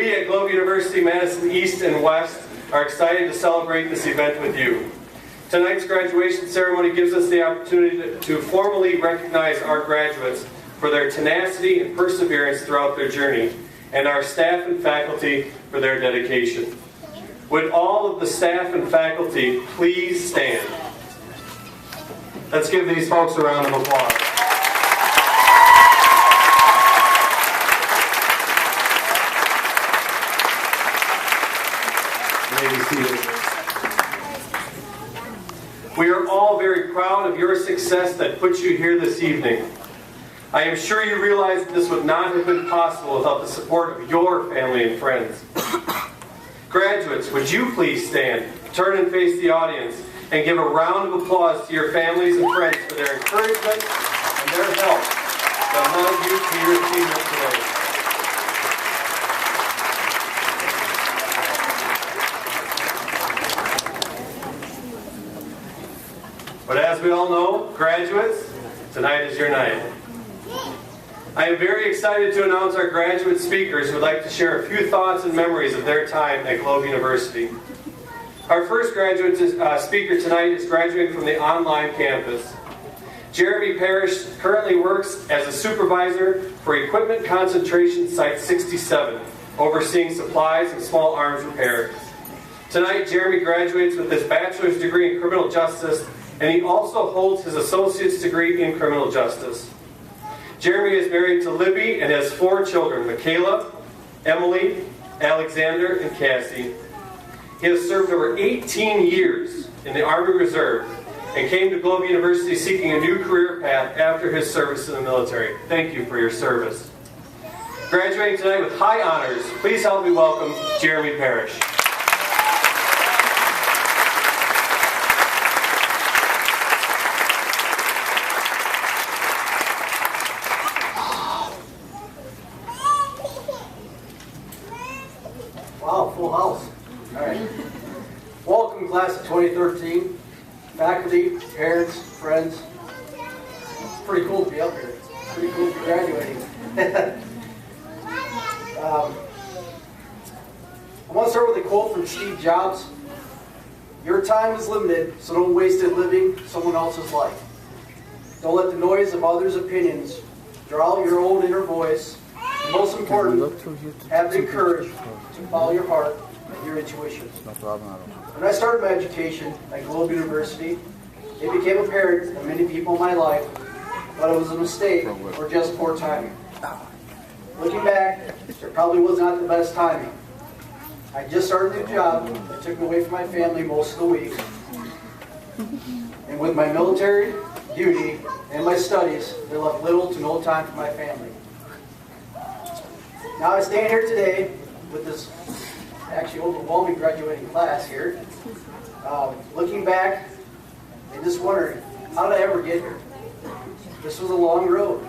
We at Globe University Madison East and West are excited to celebrate this event with you. Tonight's graduation ceremony gives us the opportunity to formally recognize our graduates for their tenacity and perseverance throughout their journey, and our staff and faculty for their dedication. Would all of the staff and faculty please stand? Let's give these folks a round of applause. We are all very proud of your success that put you here this evening. I am sure you realize that this would not have been possible without the support of your family and friends. Graduates, would you please stand, turn and face the audience, and give a round of applause to your families and friends for their encouragement and their help that led you to your achievement today. But as we all know, graduates, tonight is your night. I am very excited to announce our graduate speakers who would like to share a few thoughts and memories of their time at Globe University. Our first graduate speaker tonight is graduating from the online campus. Jeremy Parrish currently works as a supervisor for Equipment Concentration Site 67, overseeing supplies and small arms repair. Tonight, Jeremy graduates with his bachelor's degree in criminal justice, and he also holds his associate's degree in criminal justice. Jeremy is married to Libby and has 4 children, Michaela, Emily, Alexander, and Cassie. He has served over 18 years in the Army Reserve and came to Globe University seeking a new career path after his service in the military. Thank you for your service. Graduating tonight with high honors, please help me welcome Jeremy Parrish. Wow, full house. All right. Welcome, class of 2013. Faculty, parents, friends. It's pretty cool to be up here. It's pretty cool to be graduating. I want to start with a quote from Steve Jobs. Your time is limited, so don't waste it living someone else's life. Don't let the noise of others' opinions draw out your own inner voice. And most important, have the courage to follow your heart and your intuition. When I started my education at Globe University, it became apparent that many people in my life thought it was a mistake or just poor timing. Looking back, it probably was not the best timing. I just started a new job that took me away from my family most of the week. And with my military duty and my studies, there left little to no time for my family. Now I stand here today with this actually overwhelming graduating class here, looking back and just wondering, how did I ever get here? This was a long road.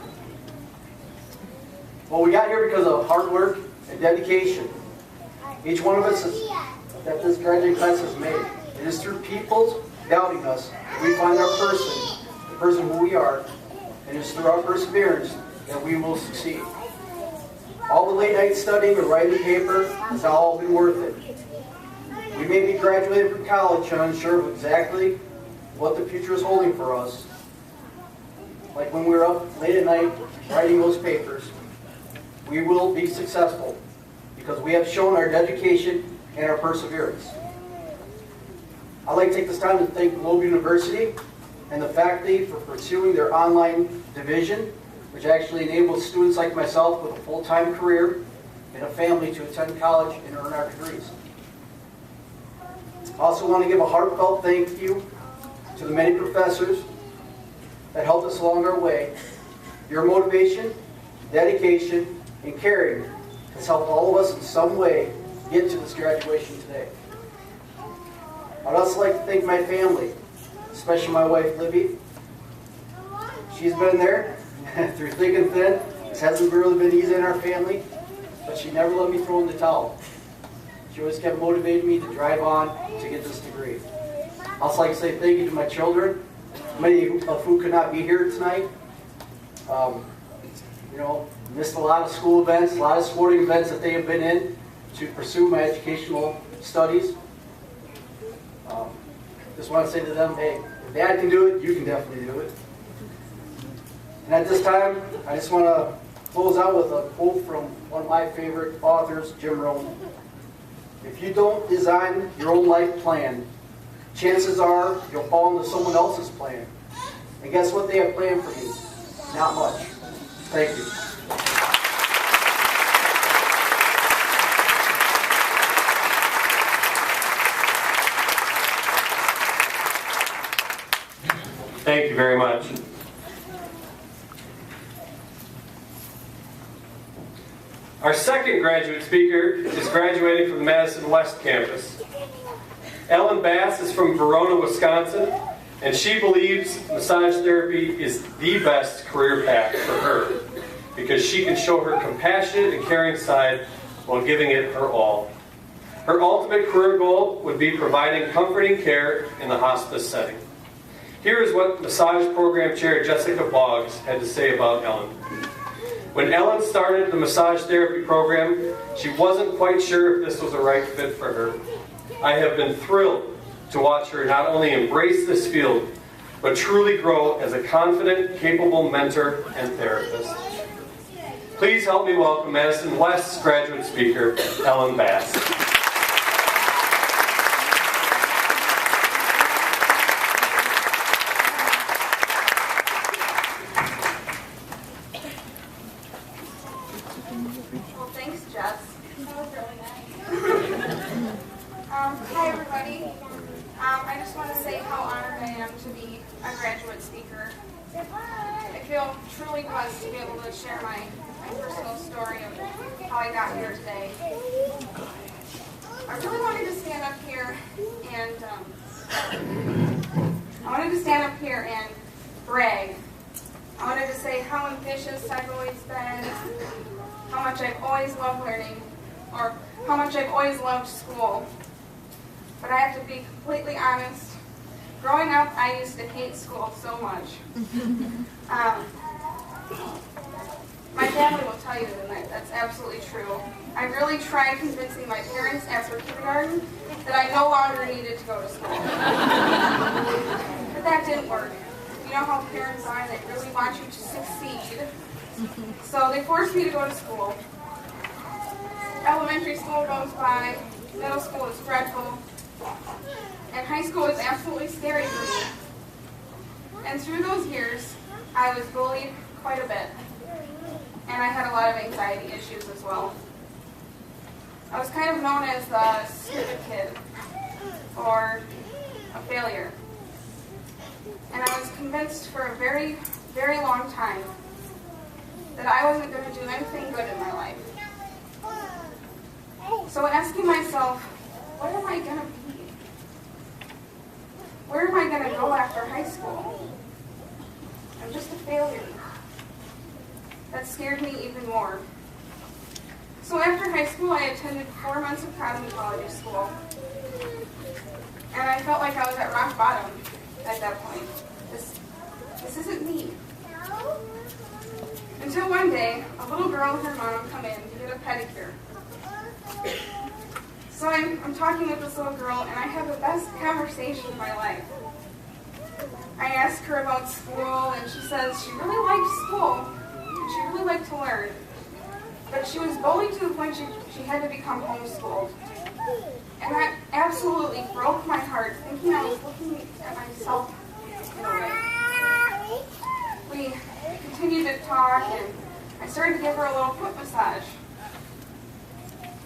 Well, we got here because of hard work and dedication. Each one of us that this graduating class has made. It is through people doubting us that we find our person, the person who we are, and it's through our perseverance that we will succeed. All the late night studying or writing paper has all been worth it. We may be graduated from college and unsure of exactly what the future is holding for us. Like when we're up late at night writing those papers, we will be successful because we have shown our dedication and our perseverance. I'd like to take this time to thank Globe University and the faculty for pursuing their online division, which actually enables students like myself with a full-time career and a family to attend college and earn our degrees. I also want to give a heartfelt thank you to the many professors that helped us along our way. Your motivation, dedication, and caring has helped all of us in some way get to this graduation today. I'd also like to thank my family, especially my wife, Libby. She's been there through thick and thin. This hasn't really been easy in our family, but she never let me throw in the towel. She always kept motivating me to drive on to get this degree. I'd also like to say thank you to my children, many of who could not be here tonight. Missed a lot of school events, a lot of sporting events that they have been in. to pursue my educational studies. Just want to say to them, hey, if Dad can do it, you can definitely do it. And at this time, I just want to close out with a quote from one of my favorite authors, Jim Rohn. If you don't design your own life plan, chances are you'll fall into someone else's plan. And guess what they have planned for me? Not much. Thank you. Thank you very much. Our second graduate speaker is graduating from the Madison West campus. Ellen Bass is from Verona, Wisconsin, and she believes massage therapy is the best career path for her because she can show her compassionate and caring side while giving it her all. Her ultimate career goal would be providing comforting care in the hospice setting. Here is what Massage Program Chair Jessica Boggs had to say about Ellen. When Ellen started the massage therapy program, she wasn't quite sure if this was the right fit for her. I have been thrilled to watch her not only embrace this field, but truly grow as a confident, capable mentor and therapist. Please help me welcome Madison West's graduate speaker, Ellen Bass. Hi everybody. I just want to say how honored I am to be a graduate speaker. I feel truly blessed to be able to share my personal story of how I got here today. I really wanted to stand up here and brag. I wanted to say how ambitious I've always been, how much I've always loved learning, or how much I've always loved school. But I have to be completely honest. Growing up, I used to hate school so much. My family will tell you that that's absolutely true. I really tried convincing my parents after kindergarten that I no longer needed to go to school. But that didn't work. You know how parents are, they really want you to succeed. So they forced me to go to school. Elementary school goes by, middle school is dreadful, and high school is absolutely scary for me. And through those years, I was bullied quite a bit, and I had a lot of anxiety issues as well. I was kind of known as the stupid kid, or a failure. And I was convinced for a very, very long time that I wasn't going to do anything good in my life. So asking myself, what am I going to be? Where am I going to go after high school? I'm just a failure. That scared me even more. So after high school, I attended 4 months of cosmetology school. And I felt like I was at rock bottom at that point. This isn't me. Until one day, a little girl and her mom come in to get a pedicure. So I'm talking with this little girl, and I have the best conversation of my life. I asked her about school, and she says she really liked school, and she really liked to learn. But she was bullied to the point she had to become homeschooled. And that absolutely broke my heart, thinking I was looking at myself in a way. We continued to talk, and I started to give her a little foot massage.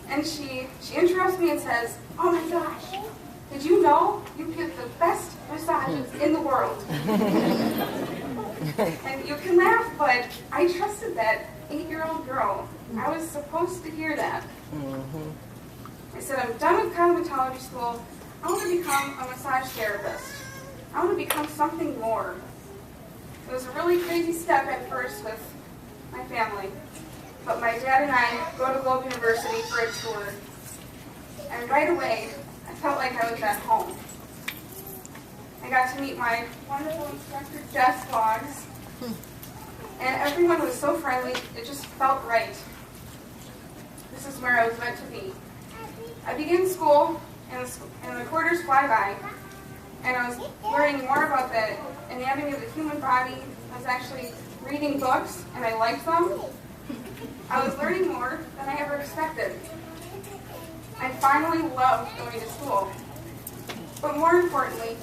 And she interrupts me and says, "Oh my gosh, did you know you get the best massages in the world?" And you can laugh, but I trusted that 8-year-old girl. I was supposed to hear that. I said, I'm done with cosmetology school. I want to become a massage therapist. I want to become something more. It was a really crazy step at first with my family. But my dad and I go to Globe University for a tour. And right away, I felt like I was at home. I got to meet my wonderful instructor, Jess Boggs. And everyone was so friendly, it just felt right. This is where I was meant to be. I began school, and the quarters fly by, and I was learning more about the anatomy of the human body. I was actually reading books, and I liked them. I was learning more than I ever expected. I finally loved going to school. But more importantly,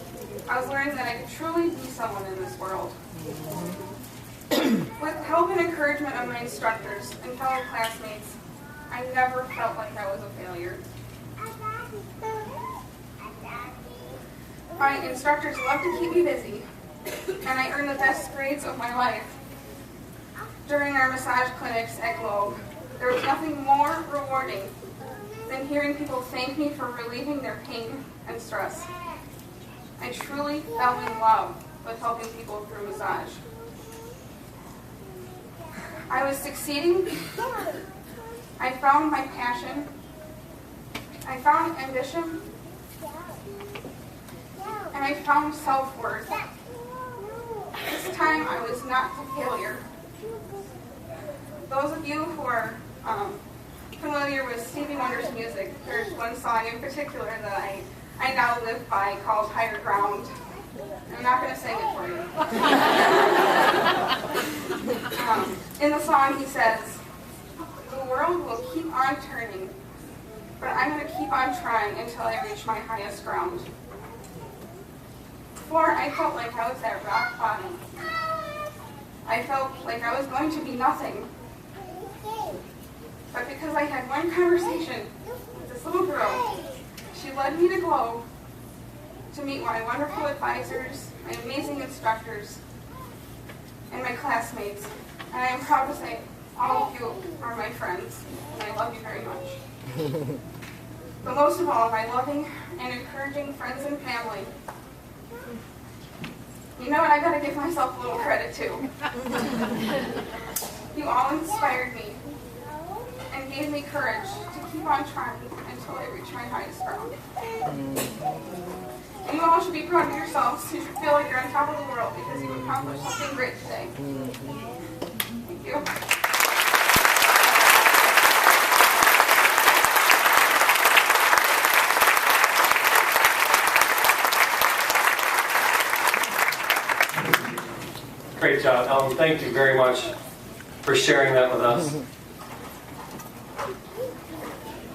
I was learning that I could truly be someone in this world. With help and encouragement of my instructors and fellow classmates, I never felt like I was a failure. My instructors loved to keep me busy, and I earned the best grades of my life. During our massage clinics at Globe, there was nothing more rewarding than hearing people thank me for relieving their pain and stress. I truly fell in love with helping people through massage. I was succeeding. I found my passion. I found ambition. And I found self-worth. This time I was not a failure. Those of you who are familiar with Stevie Wonder's music, there's one song in particular that I now live by called Higher Ground. I'm not going to sing it for you. In the song he says, "The world will keep on turning, but I'm going to keep on trying until I reach my highest ground." Before, I felt like I was at rock bottom. I felt like I was going to be nothing. But because I had one conversation with this little girl, she led me to Globe to meet my wonderful advisors, my amazing instructors, and my classmates. And I am proud to say all of you are my friends, and I love you very much. But most of all, my loving and encouraging friends and family. You know what, I gotta give myself a little credit too. You all inspired me and gave me courage to keep on trying until I reach my highest ground. And you all should be proud of yourselves. You should feel like you're on top of the world because you accomplished something great today. Thank you. Great job, Ellen. Thank you very much for sharing that with us.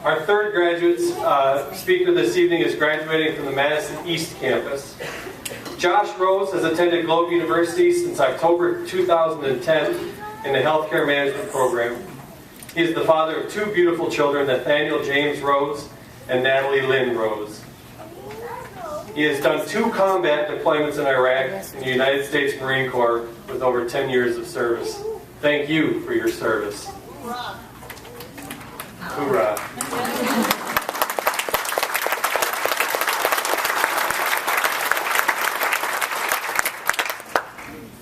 Our third graduate speaker this evening is graduating from the Madison East campus. Josh Rose has attended Globe University since October 2010 in the healthcare management program. He is the father of two beautiful children, Nathaniel James Rose and Natalie Lynn Rose. He has done 2 combat deployments in Iraq in the United States Marine Corps with over 10 years of service. Thank you for your service. Hoorah.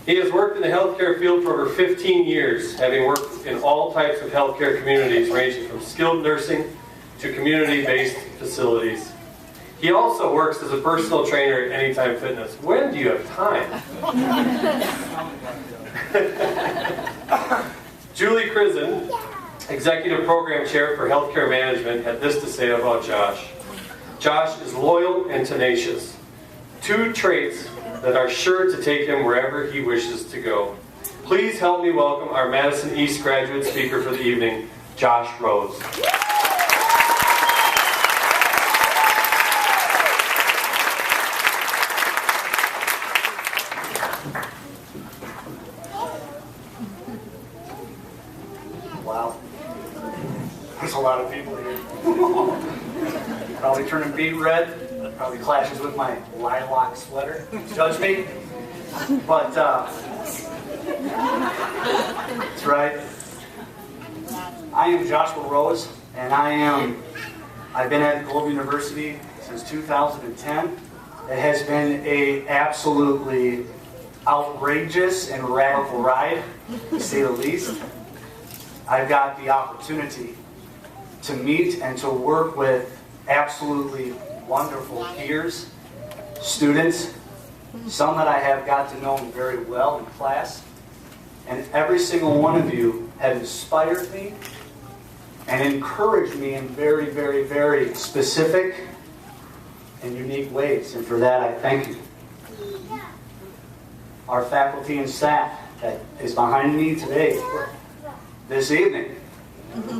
He has worked in the healthcare field for over 15 years, having worked in all types of healthcare communities, ranging from skilled nursing to community-based facilities. He also works as a personal trainer at Anytime Fitness. When do you have time? Julie Crizzen, Executive Program Chair for Healthcare Management, had this to say about Josh. Josh is loyal and tenacious. 2 traits that are sure to take him wherever he wishes to go. Please help me welcome our Madison East graduate speaker for the evening, Josh Rose. Wow. There's a lot of people here. Probably turning beet red. Probably clashes with my lilac sweater. Judge me. But, that's right. I am Joshua Rose, and I've been at Globe University since 2010. It has been a absolutely outrageous and radical ride, to say the least. I've got the opportunity to meet and to work with absolutely wonderful peers, students, some that I have got to know very well in class, and every single one of you have inspired me and encouraged me in very, very, very specific and unique ways. And for that, I thank you. Our faculty and staff that is behind me today, this evening,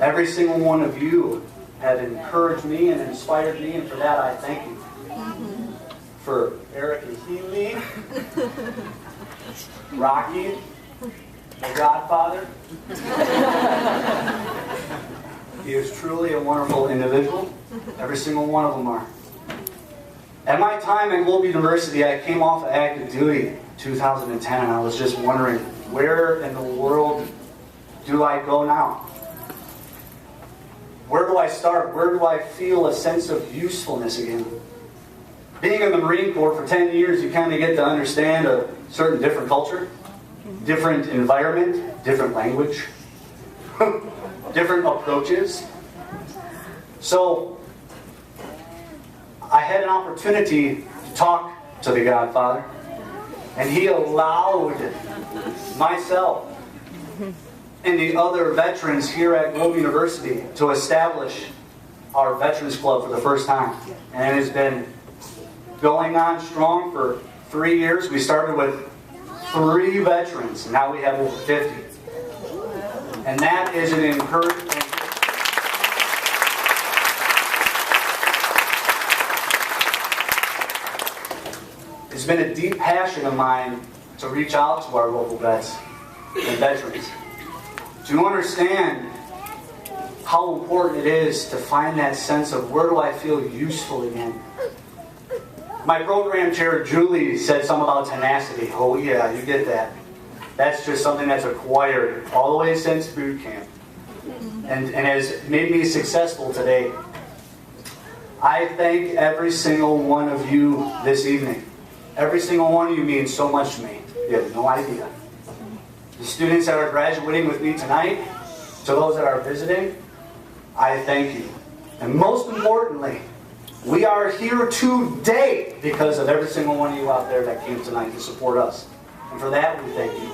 every single one of you have encouraged me and inspired me, and for that, I thank you. For Erica Healy, Rocky, the Godfather. He is truly a wonderful individual. Every single one of them are. At my time at Globe University, I came off of active duty in 2010, and I was just wondering, where in the world do I go now? Where do I start? Where do I feel a sense of usefulness again? Being in the Marine Corps for 10 years, you kind of get to understand a certain different culture, different environment, different language, different approaches. So, I had an opportunity to talk to the Godfather, and he allowed myself and the other veterans here at Globe University to establish our Veterans Club for the first time. And it has been going on strong for 3 years. We started with 3 veterans, and now we have over 50. And that is an encouragement. It's been a deep passion of mine to reach out to our local vets and veterans, to understand how important it is to find that sense of where do I feel useful again. My program chair, Julie, said something about tenacity. Oh yeah, you get that. That's just something that's acquired all the way since boot camp and has made me successful today. I thank every single one of you this evening. Every single one of you means so much to me. You have no idea. The students that are graduating with me tonight, to those that are visiting, I thank you. And most importantly, we are here today because of every single one of you out there that came tonight to support us. And for that, we thank you.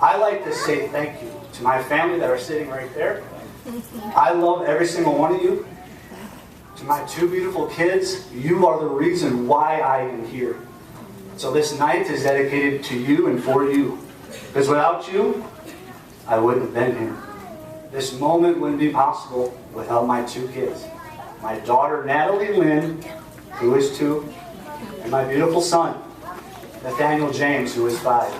I like to say thank you to my family that are sitting right there. I love every single one of you. To my 2 beautiful kids, you are the reason why I am here. So this night is dedicated to you and for you. Because without you, I wouldn't have been here. This moment wouldn't be possible without my 2 kids. My daughter, Natalie Lynn, who is 2, and my beautiful son, Nathaniel James, who is 5.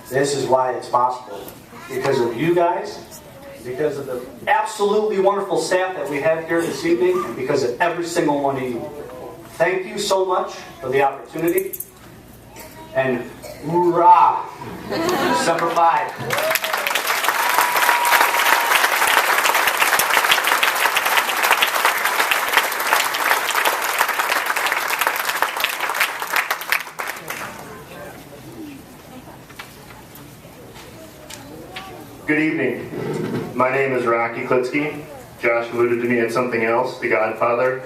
This is why it's possible. Because of you guys, because of the absolutely wonderful staff that we have here this evening, and because of every single one of you. Thank you so much for the opportunity. And hoorah! December 5. Good evening. My name is Rocky Klitsky. Josh alluded to me as something else, the Godfather.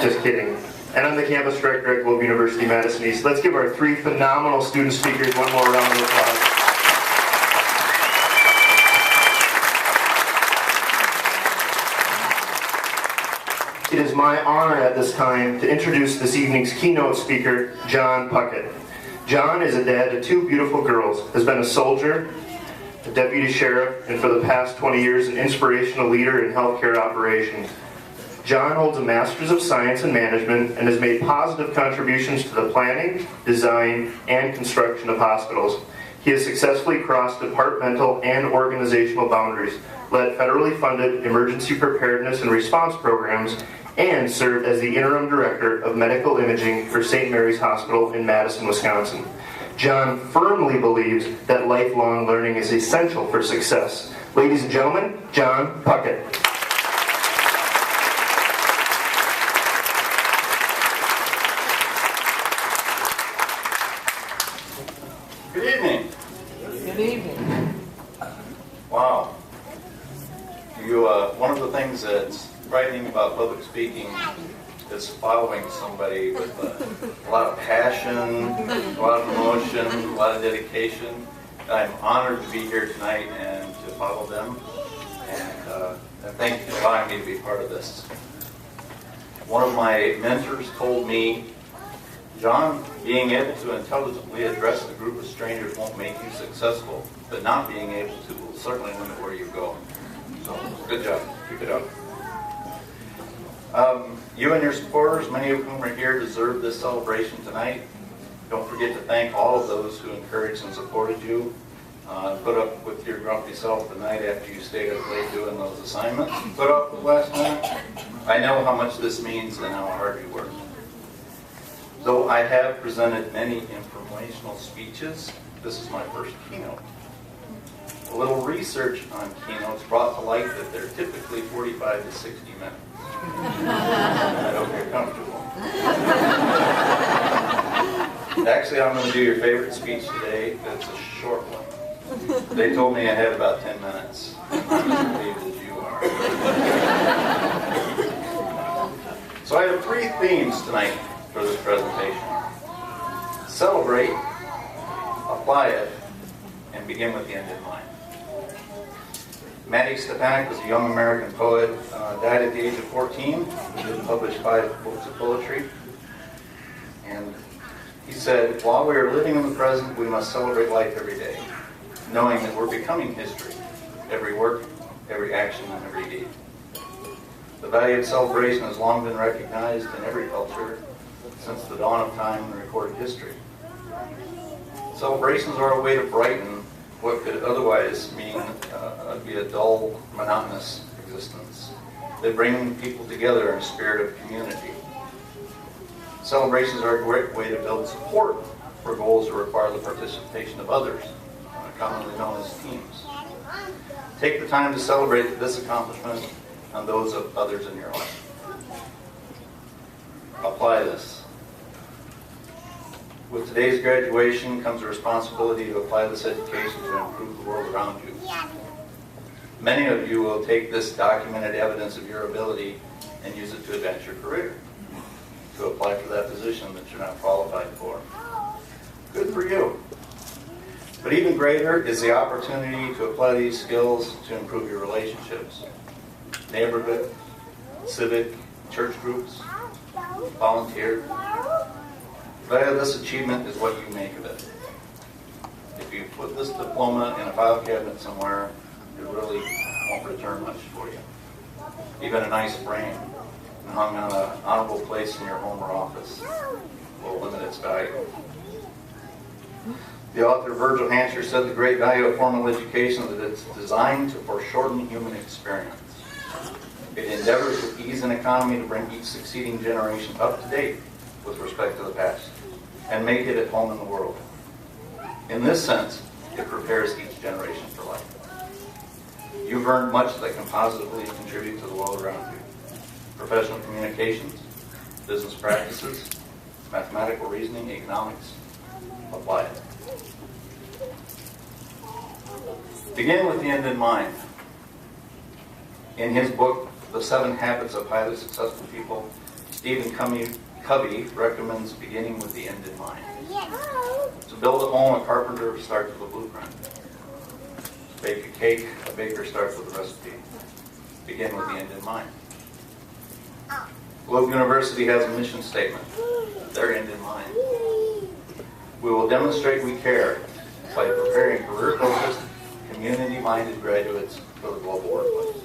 Just kidding. And I'm the campus director at Globe University Madison East. Let's give our 3 phenomenal student speakers one more round of applause. It is my honor at this time to introduce this evening's keynote speaker, John Puckett. John is a dad to 2 beautiful girls, has been a soldier, a deputy sheriff, and for the past 20 years an inspirational leader in healthcare operations. John holds a Master's of Science in Management and has made positive contributions to the planning, design, and construction of hospitals. He has successfully crossed departmental and organizational boundaries, led federally funded emergency preparedness and response programs, and served as the interim director of medical imaging for St. Mary's Hospital in Madison, Wisconsin. John firmly believes that lifelong learning is essential for success. Ladies and gentlemen, John Puckett. Good evening. Good evening. Wow. One of the things that's frightening about public speaking is following somebody with a lot of passion, a lot of emotion, a lot of dedication. I'm honored to be here tonight and to follow them. And and thank you for allowing me to be part of this. One of my mentors told me, John, being able to intelligently address a group of strangers won't make you successful, but not being able to will certainly limit where you go. So, good job. Keep it up. You and your supporters, many of whom are here, deserve this celebration tonight. Don't forget to thank all of those who encouraged and supported you. Put up with your grumpy self the night after you stayed up late doing those assignments. Put up with last minute. I know how much this means and how hard you work. Though I have presented many informational speeches, this is my first keynote. A little research on keynotes brought to light that they're typically 45 to 60 minutes. I hope you're comfortable. Actually, I'm going to do your favorite speech today. It's a short one. They told me I had about 10 minutes. I'm as relieved as you are. So I have 3 themes tonight for this presentation. Celebrate, apply it, and begin with the end in mind. Matty Stepanek was a young American poet, died at the age of 14. He did publish 5 books of poetry. And he said, while we are living in the present, we must celebrate life every day, knowing that we're becoming history, every work, every action, and every deed. The value of celebration has long been recognized in every culture since the dawn of time in recorded history. Celebrations are a way to brighten what could otherwise be a dull, monotonous existence. They bring people together in a spirit of community. Celebrations are a great way to build support for goals that require the participation of others, commonly known as teams. Take the time to celebrate this accomplishment and those of others in your life. Apply this. With today's graduation comes a responsibility to apply this education to improve the world around you. Many of you will take this documented evidence of your ability and use it to advance your career, to apply for that position that you're not qualified for. Good for you. But even greater is the opportunity to apply these skills to improve your relationships. Neighborhood, civic, church groups, volunteer. The value of this achievement is what you make of it. If you put this diploma in a file cabinet somewhere, it really won't return much for you. Even a nice frame and hung on an honorable place in your home or office will limit its value. The author Virgil Hansher said the great value of formal education is that it's designed to foreshorten human experience. It endeavors with ease and economy to bring each succeeding generation up to date with respect to the past and make it at home in the world. In this sense, it prepares each generation for life. You've earned much that can positively contribute to the world around you. Professional communications, business practices, mathematical reasoning, economics. Apply it. Begin with the end in mind. In his book, The 7 Habits of Highly Successful People, Stephen Covey recommends beginning with the end in mind. To build a home, a carpenter starts with a blueprint. To bake a cake, a baker starts with a recipe. Begin with the end in mind. Globe University has a mission statement. Their end in mind. We will demonstrate we care by preparing career-focused, community-minded graduates for the global workplace.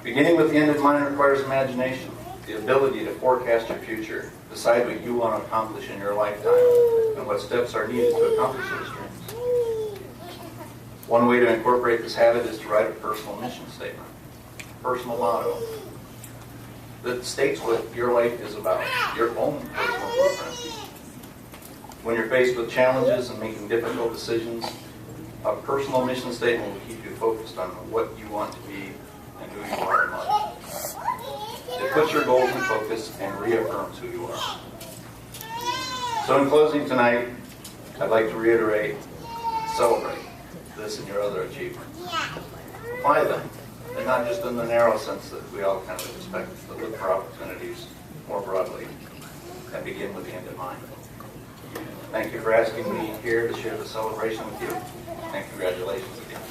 Beginning with the end in mind requires imagination, the ability to forecast your future, decide what you want to accomplish in your lifetime, and what steps are needed to accomplish those dreams. One way to incorporate this habit is to write a personal mission statement, personal motto, that states what your life is about, your own personal blueprint. When you're faced with challenges and making difficult decisions, a personal mission statement will keep you focused on what you want to be and who you are in life. It puts your goals in focus and reaffirms who you are. So in closing tonight, I'd like to reiterate, celebrate this and your other achievements. Apply them, and not just in the narrow sense that we all kind of expect, but look for opportunities more broadly and begin with the end in mind. Thank you for asking me here to share the celebration with you, and congratulations again.